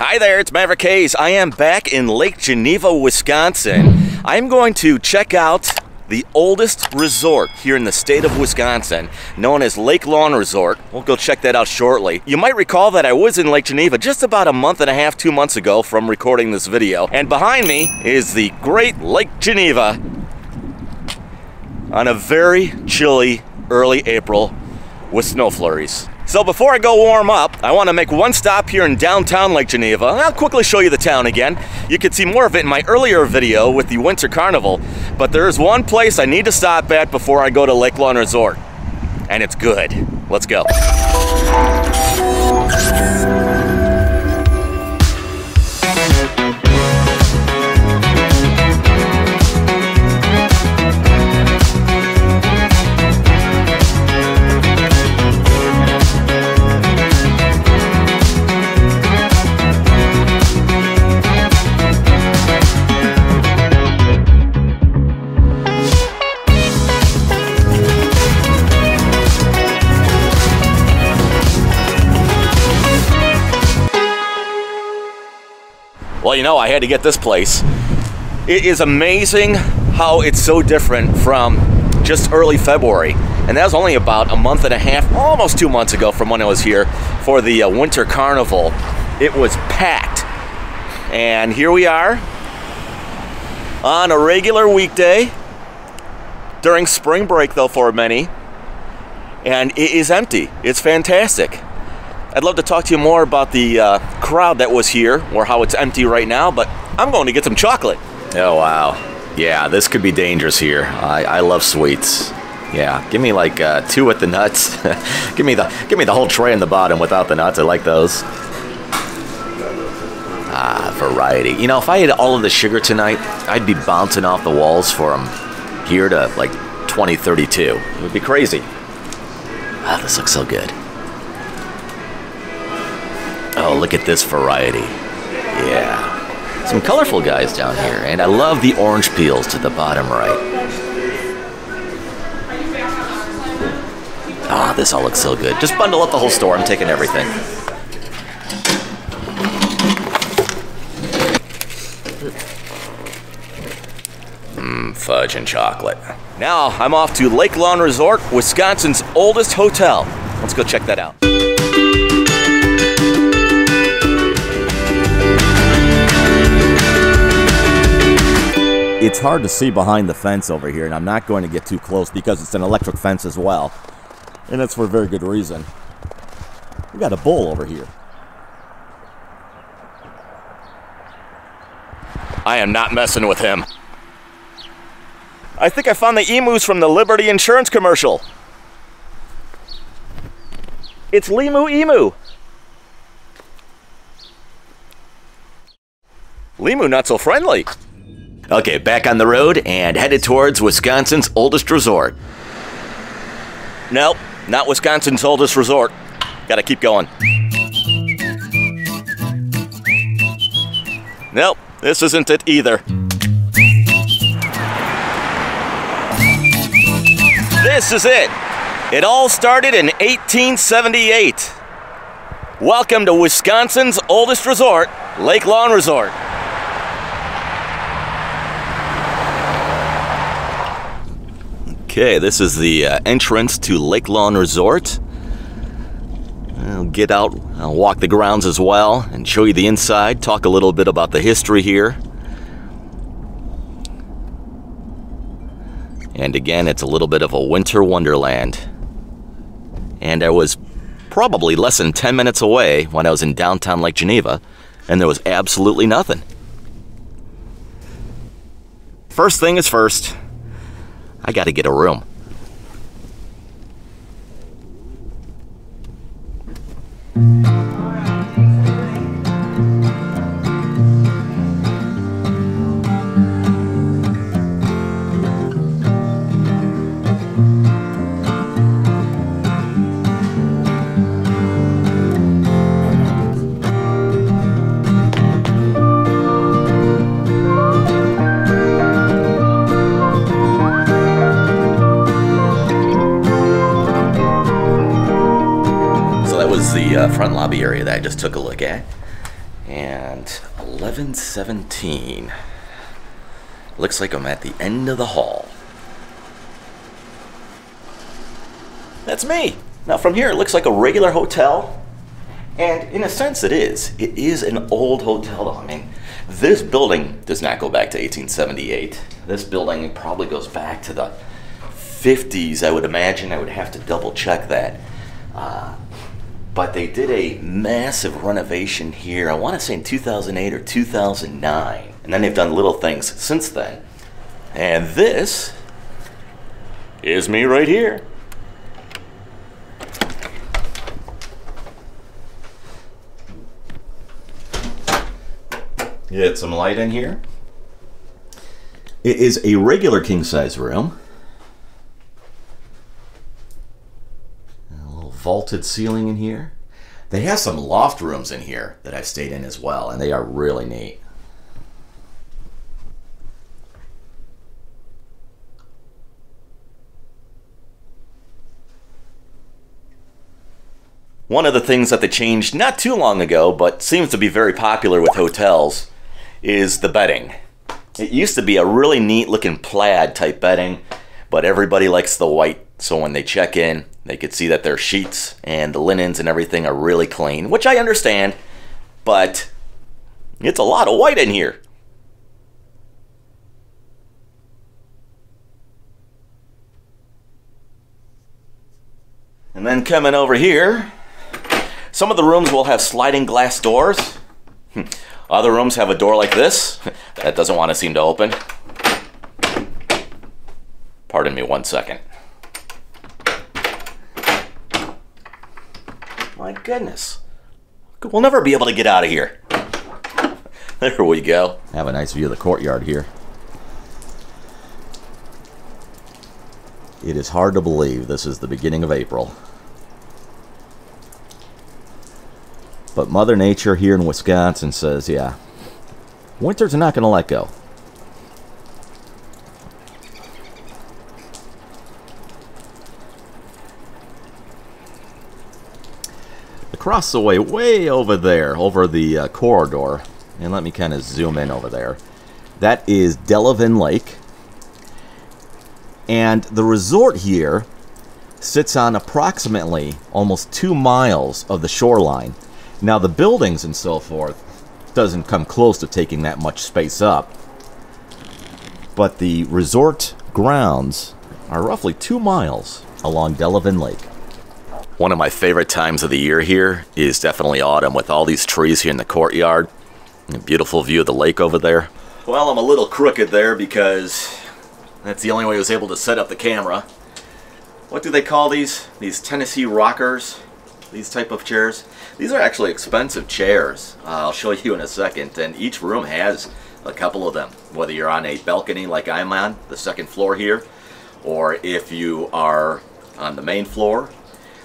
Hi there, it's Maverick Hayes. I am back in Lake Geneva, Wisconsin. I'm going to check out the oldest resort here in the state of Wisconsin, known as Lake Lawn Resort. We'll go check that out shortly. You might recall that I was in Lake Geneva just about a month and a half, 2 months ago from recording this video. And behind me is the great Lake Geneva on a very chilly early April with snow flurries. So before I go warm up, I want to make one stop here in downtown Lake Geneva. I'll quickly show you the town again. You can see more of it in my earlier video with the Winter Carnival, but there's one place I need to stop at before I go to Lake Lawn Resort, and it's good. Let's go. Well, you know, I had to get this place. It is amazing how it's so different from just early February. And that was only about a month and a half, almost 2 months ago from when I was here for the Winter Carnival. It was packed. And here we are on a regular weekday, during spring break though for many. And it is empty. It's fantastic. I'd love to talk to you more about the crowd that was here, or how it's empty right now, but I'm going to get some chocolate. Oh, wow. Yeah, this could be dangerous here. I love sweets. Yeah, give me like 2 with the nuts. give me the whole tray in the bottom without the nuts. I like those. Ah, variety. You know, if I had all of the sugar tonight, I'd be bouncing off the walls from here to like 2032. It would be crazy. Ah, this looks so good. Oh, look at this variety. Yeah. Some colorful guys down here. And I love the orange peels to the bottom right. Ah, this all looks so good. Just bundle up the whole store. I'm taking everything. Fudge and chocolate. Now, I'm off to Lake Lawn Resort, Wisconsin's oldest hotel. Let's go check that out. It's hard to see behind the fence over here, and I'm not going to get too close because it's an electric fence as well. And that's for a very good reason. We got a bull over here. I am not messing with him. I think I found the emus from the Liberty Insurance commercial. It's Limu Emu. Limu not so friendly. Okay, back on the road and headed towards Wisconsin's oldest resort. Nope, not Wisconsin's oldest resort. Gotta keep going. Nope, this isn't it either. This is it. It all started in 1878. Welcome to Wisconsin's oldest resort, Lake Lawn Resort. Okay, this is the entrance to Lake Lawn Resort. I'll get out, I'll walk the grounds as well and show you the inside, talk a little bit about the history here. And again, it's a little bit of a winter wonderland. And I was probably less than 10 minutes away when I was in downtown Lake Geneva, and there was absolutely nothing. First thing is first. I gotta get a room. the front lobby area that I just took a look at. And And 11:17. Looks like I'm at the end of the hall. That's me. Now from here, it looks like a regular hotel. And in a sense it is. It is an old hotel. I mean, this building does not go back to 1878. This building probably goes back to the 50s, I would imagine. I would have to double check that. But they did a massive renovation here, I want to say in 2008 or 2009. And then they've done little things since then. And this is me right here. Get some light in here. It is a regular king-size room. A little vaulted ceiling in here. They have some loft rooms in here that I've stayed in as well, and they are really neat. One of the things that they changed not too long ago, but seems to be very popular with hotels, is the bedding. It used to be a really neat looking plaid type bedding, but everybody likes the white, so when they check in, they could see that their sheets and the linens and everything are really clean, which I understand, but it's a lot of white in here. And then coming over here, some of the rooms will have sliding glass doors. Other rooms have a door like this that doesn't want to seem to open. Pardon me 1 second. My goodness. We'll never be able to get out of here. There we go. Have a nice view of the courtyard here. It is hard to believe this is the beginning of April. But Mother Nature here in Wisconsin says, yeah, winters are not going to let go. Across the way over there, over the corridor, and let me kind of zoom in over there, that is Delavan Lake. And the resort here sits on approximately almost 2 miles of the shoreline. Now the buildings and so forth doesn't come close to taking that much space up, but the resort grounds are roughly 2 miles along Delavan Lake. One of my favorite times of the year here is definitely autumn, with all these trees here in the courtyard. A beautiful view of the lake over there. Well, I'm a little crooked there because that's the only way I was able to set up the camera. What do they call these? These Tennessee rockers? These type of chairs? These are actually expensive chairs. I'll show you in a second, and each room has a couple of them. Whether you're on a balcony like I'm on, the second floor here, or if you are on the main floor.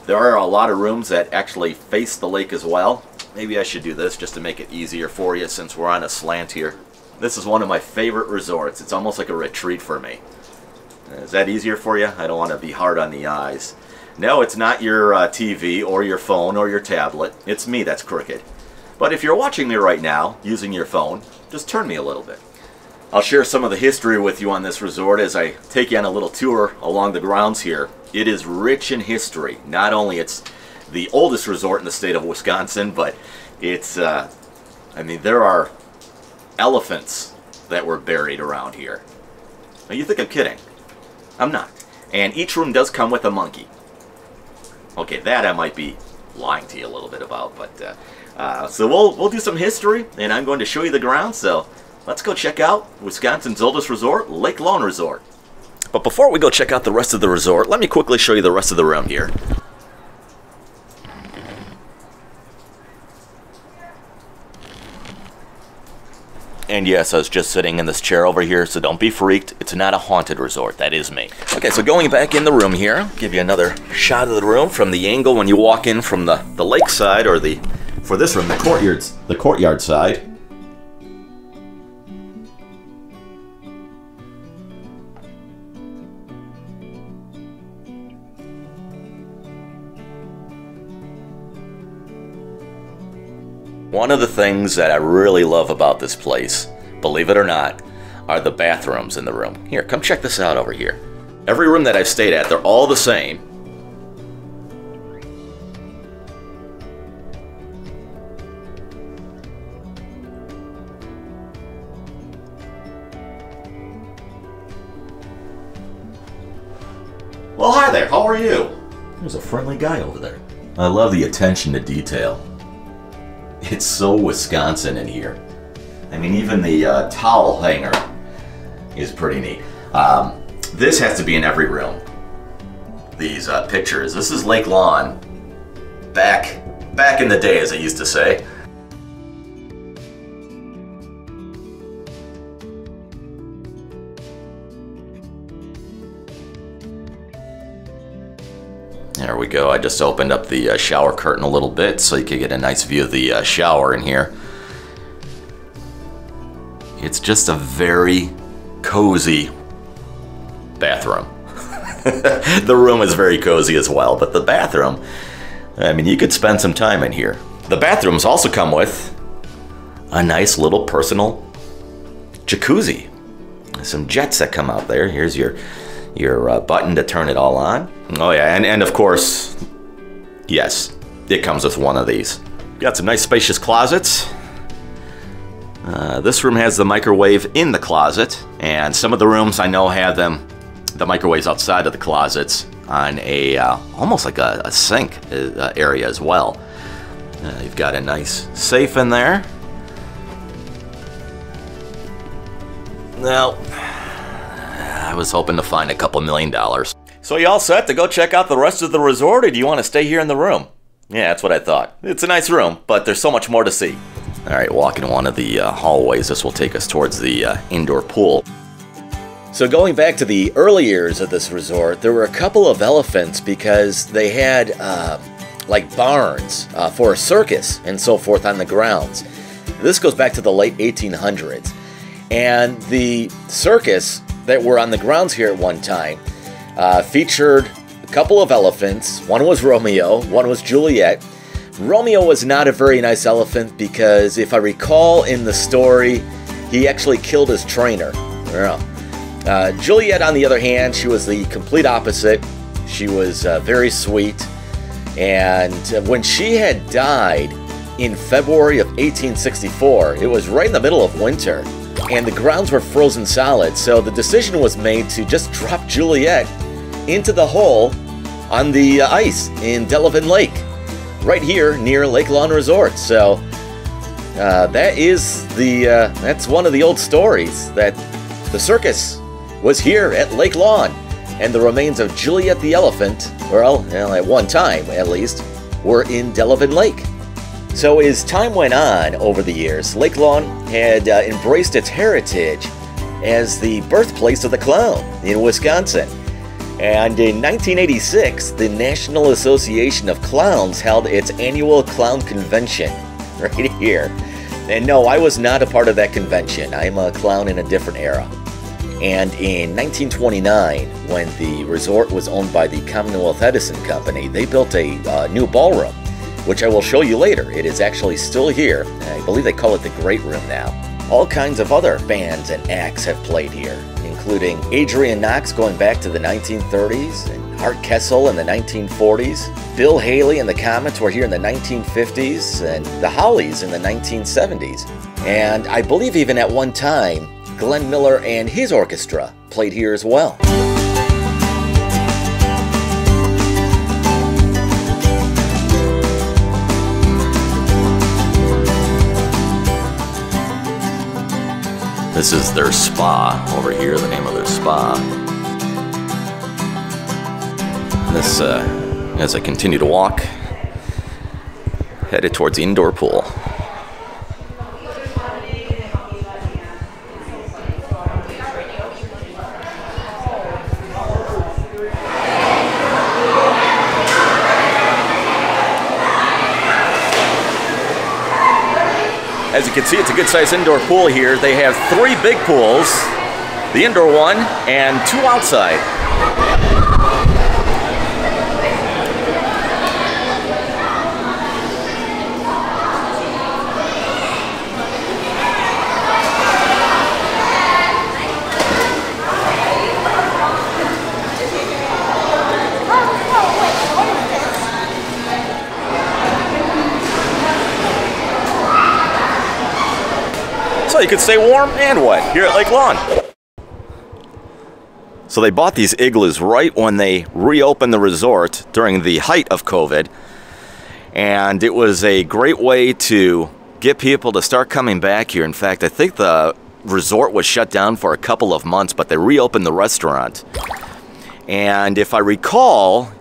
There are a lot of rooms that actually face the lake as well. Maybe I should do this just to make it easier for you since we're on a slant here. This is one of my favorite resorts. It's almost like a retreat for me. Is that easier for you? I don't want to be hard on the eyes. No, it's not your TV or your phone or your tablet. It's me that's crooked. But if you're watching me right now using your phone, just turn me a little bit. I'll share some of the history with you on this resort as I take you on a little tour along the grounds here. It is rich in history. Not only it's the oldest resort in the state of Wisconsin, but it's, I mean, there are elephants that were buried around here. Now you think I'm kidding. I'm not. And each room does come with a monkey. Okay, that I might be lying to you a little bit about, but so we'll do some history, and I'm going to show you the grounds. So let's go check out Wisconsin's oldest resort, Lake Lone Resort. But before we go check out the rest of the resort, let me quickly show you the rest of the room here. And yes, I was just sitting in this chair over here, so don't be freaked. It's not a haunted resort. That is me. Okay, so going back in the room here, I'll give you another shot of the room from the angle when you walk in from the lake side, or for this room, the courtyard side. One of the things that I really love about this place, believe it or not, are the bathrooms in the room. Here, come check this out over here. Every room that I've stayed at, they're all the same. Well, hi there, how are you? There's a friendly guy over there. I love the attention to detail. It's so Wisconsin in here. I mean, even the towel hanger is pretty neat. This has to be in every room. These pictures. This is Lake Lawn. Back in the day, as I used to say. There we go. I just opened up the shower curtain a little bit so you could get a nice view of the shower in here. It's just a very cozy bathroom. The room is very cozy as well, but the bathroom, I mean, you could spend some time in here. The bathrooms also come with a nice little personal jacuzzi. Some jets that come out there. Here's your button to turn it all on. Oh yeah, and of course, yes, it comes with one of these. Got some nice spacious closets. This room has the microwave in the closet, and some of the rooms I know have the microwaves outside of the closets on a almost like a sink area as well. You've got a nice safe in there. Now, I was hoping to find a couple $1 million. So you all set to go check out the rest of the resort, or do you want to stay here in the room? Yeah, that's what I thought. It's a nice room, but there's so much more to see. All right, walking one of the hallways. This will take us towards the indoor pool. So going back to the early years of this resort, there were a couple of elephants because they had like barns for a circus and so forth on the grounds. This goes back to the late 1800s. And the circus that were on the grounds here at one time featured a couple of elephants. One was Romeo, one was Juliet. Romeo was not a very nice elephant because, if I recall in the story, he actually killed his trainer. Juliet, on the other hand, she was the complete opposite. She was very sweet. And when she had died in February of 1864, it was right in the middle of winter, and the grounds were frozen solid, so the decision was made to just drop Juliet into the hole on the ice in Delavan Lake, right here near Lake Lawn Resort. So that's one of the old stories, that the circus was here at Lake Lawn, and the remains of Juliet the elephant, well, at one time at least, were in Delavan Lake. So as time went on over the years, Lake Lawn had embraced its heritage as the birthplace of the clown in Wisconsin. And in 1986, the National Association of Clowns held its annual clown convention right here. And no, I was not a part of that convention. I'm a clown in a different era. And in 1929, when the resort was owned by the Commonwealth Edison Company, they built a new ballroom, which I will show you later. It is actually still here. I believe they call it the Great Room now. All kinds of other bands and acts have played here, including Adrian Knox going back to the 1930s, and Art Kessel in the 1940s. Bill Haley and the Comets were here in the 1950s, and the Hollies in the 1970s. And I believe even at one time, Glenn Miller and his orchestra played here as well. This is their spa over here, the name of their spa. This, as I continue to walk, headed towards the indoor pool. As you can see, it's a good-sized indoor pool here. They have 3 big pools, the indoor one, and 2 outside. So you could stay warm and wet here at Lake Lawn. So they bought these igloos right when they reopened the resort during the height of COVID. And it was a great way to get people to start coming back here. In fact, I think the resort was shut down for a couple of months, but they reopened the restaurant. And if I recall,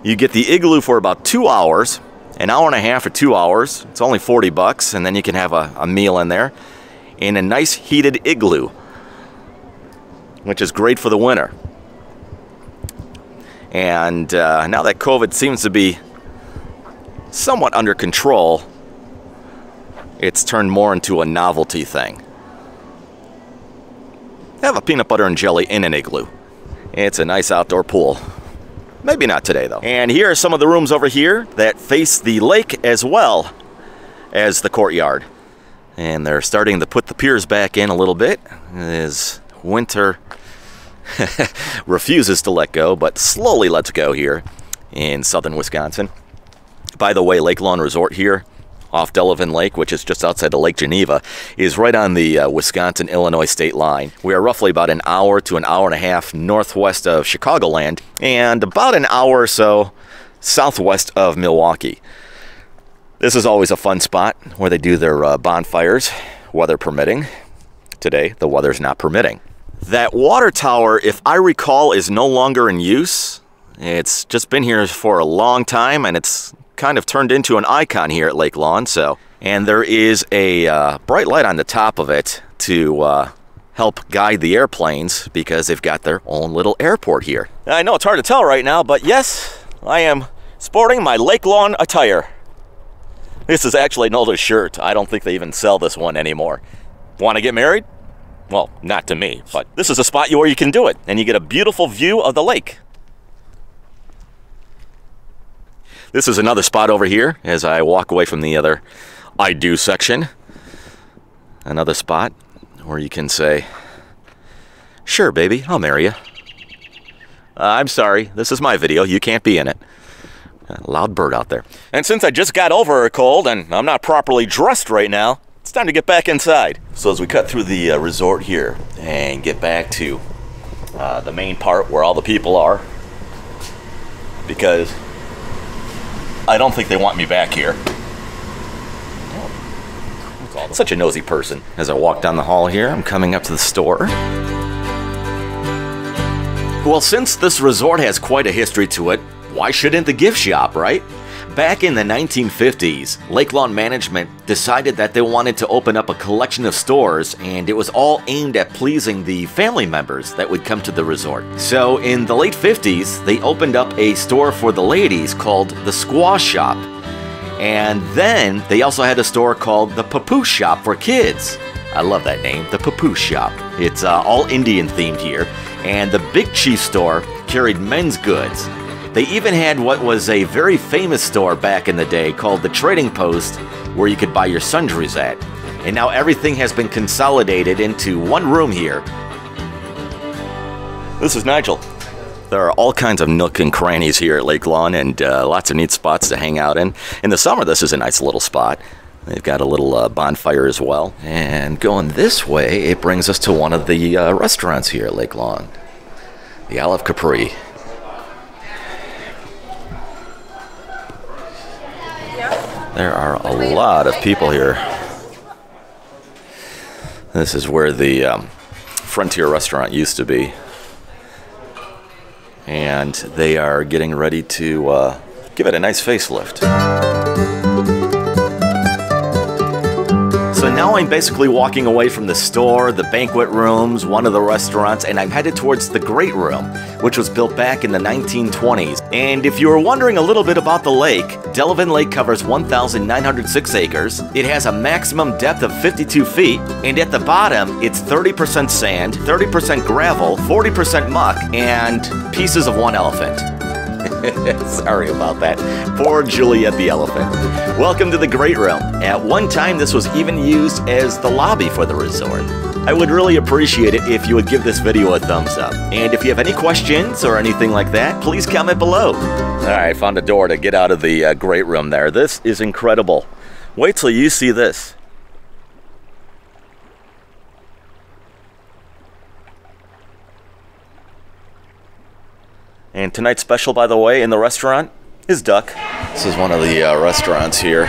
you get the igloo for about 2 hours, an hour and a half or 2 hours. It's only $40, and then you can have a meal in there in a nice heated igloo, which is great for the winter. And now that COVID seems to be somewhat under control, it's turned more into a novelty thing. Have a peanut butter and jelly in an igloo. It's a nice outdoor pool. Maybe not today, though. And here are some of the rooms over here that face the lake as well as the courtyard. And they're starting to put the piers back in a little bit as winter refuses to let go, but slowly lets go here in southern Wisconsin. By the way, Lake Lawn Resort here off Delavan Lake, which is just outside of Lake Geneva, is right on the Wisconsin-Illinois state line. We are roughly about an hour to an hour and a half northwest of Chicagoland and about an hour or so southwest of Milwaukee. This is always a fun spot where they do their bonfires, weather permitting. Today, the weather's not permitting. That water tower, if I recall, is no longer in use. It's just been here for a long time, and it's kind of turned into an icon here at Lake Lawn. And there is a bright light on the top of it to help guide the airplanes because they've got their own little airport here. I know it's hard to tell right now, but yes, I am sporting my Lake Lawn attire. This is actually an older shirt. I don't think they even sell this one anymore. Want to get married? Well, not to me, but this is a spot where you can do it, and you get a beautiful view of the lake. This is another spot over here as I walk away from the other I do section. Another spot where you can say, sure, baby, I'll marry you. I'm sorry, this is my video. You can't be in it. Loud bird out there. And since I just got over a cold and I'm not properly dressed right now, it's time to get back inside. So as we cut through the resort here and get back to the main part where all the people are, because I don't think they want me back here. Such a nosy person. As I walk down the hall here, I'm coming up to the store. Well, since this resort has quite a history to it, why shouldn't the gift shop, right? Back in the 1950s, Lake Lawn Management decided that they wanted to open up a collection of stores, and it was all aimed at pleasing the family members that would come to the resort. So in the late 50s, they opened up a store for the ladies called the Squaw Shop. And then they also had a store called the Papoose Shop for kids. I love that name, the Papoose Shop. It's all Indian themed here. And the Big Chief store carried men's goods. They even had what was a very famous store back in the day called the Trading Post, where you could buy your sundries at. And now everything has been consolidated into one room here. This is Nigel. There are all kinds of nook and crannies here at Lake Lawn, and lots of neat spots to hang out in. In the summer, this is a nice little spot. They've got a little bonfire as well. And going this way, it brings us to one of the restaurants here at Lake Lawn, the Olive Capri. There are a lot of people here. This is where the Frontier restaurant used to be. And they are getting ready to give it a nice facelift. So now I'm basically walking away from the store, the banquet rooms, one of the restaurants, and I'm headed towards the Great Room, which was built back in the 1920s. And if you were wondering a little bit about the lake, Delavan Lake covers 1,906 acres. It has a maximum depth of 52 feet, and at the bottom, it's 30% sand, 30% gravel, 40% muck, and pieces of one elephant. Sorry about that. Poor Juliet the elephant. Welcome to the Great Room. At one time, this was even used as the lobby for the resort. I would really appreciate it if you would give this video a thumbs up. And if you have any questions or anything like that, please comment below. Alright, found a door to get out of the Great Room there. This is incredible. Wait till you see this. And tonight's special, by the way, in the restaurant is duck. This is one of the restaurants here.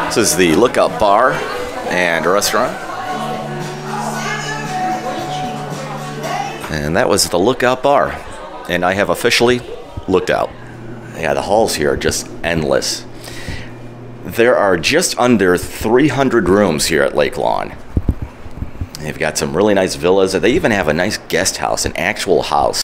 This is the Lookout Bar and Restaurant. And that was the Lookout Bar. And I have officially looked out. Yeah, the halls here are just endless. There are just under 300 rooms here at Lake Lawn. They've got some really nice villas. They even have a nice guest house, an actual house.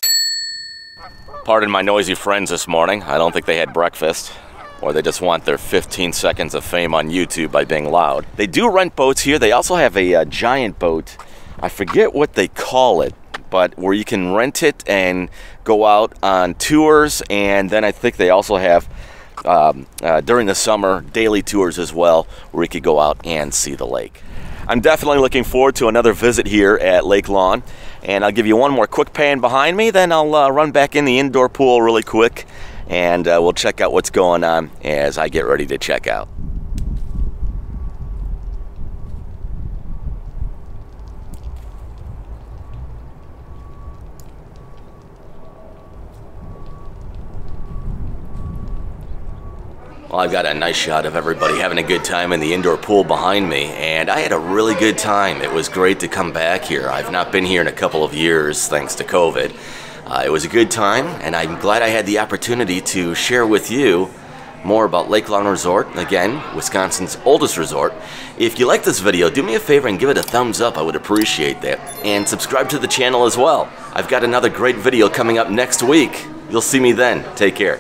Pardon my noisy friends this morning. I don't think they had breakfast, or they just want their 15 seconds of fame on YouTube by being loud. They do rent boats here. They also have a giant boat. I forget what they call it, but where you can rent it and go out on tours. And then I think they also have, during the summer, daily tours as well, where you could go out and see the lake. I'm definitely looking forward to another visit here at Lake Lawn. And I'll give you one more quick pan behind me, then I'll run back in the indoor pool really quick, and we'll check out what's going on as I get ready to check out. Well, I've got a nice shot of everybody having a good time in the indoor pool behind me, and I had a really good time. It was great to come back here. I've not been here in a couple of years thanks to COVID. It was a good time, and I'm glad I had the opportunity to share with you more about Lake Lawn Resort, again, Wisconsin's oldest resort. If you like this video, do me a favor and give it a thumbs up. I would appreciate that. And subscribe to the channel as well. I've got another great video coming up next week. You'll see me then. Take care.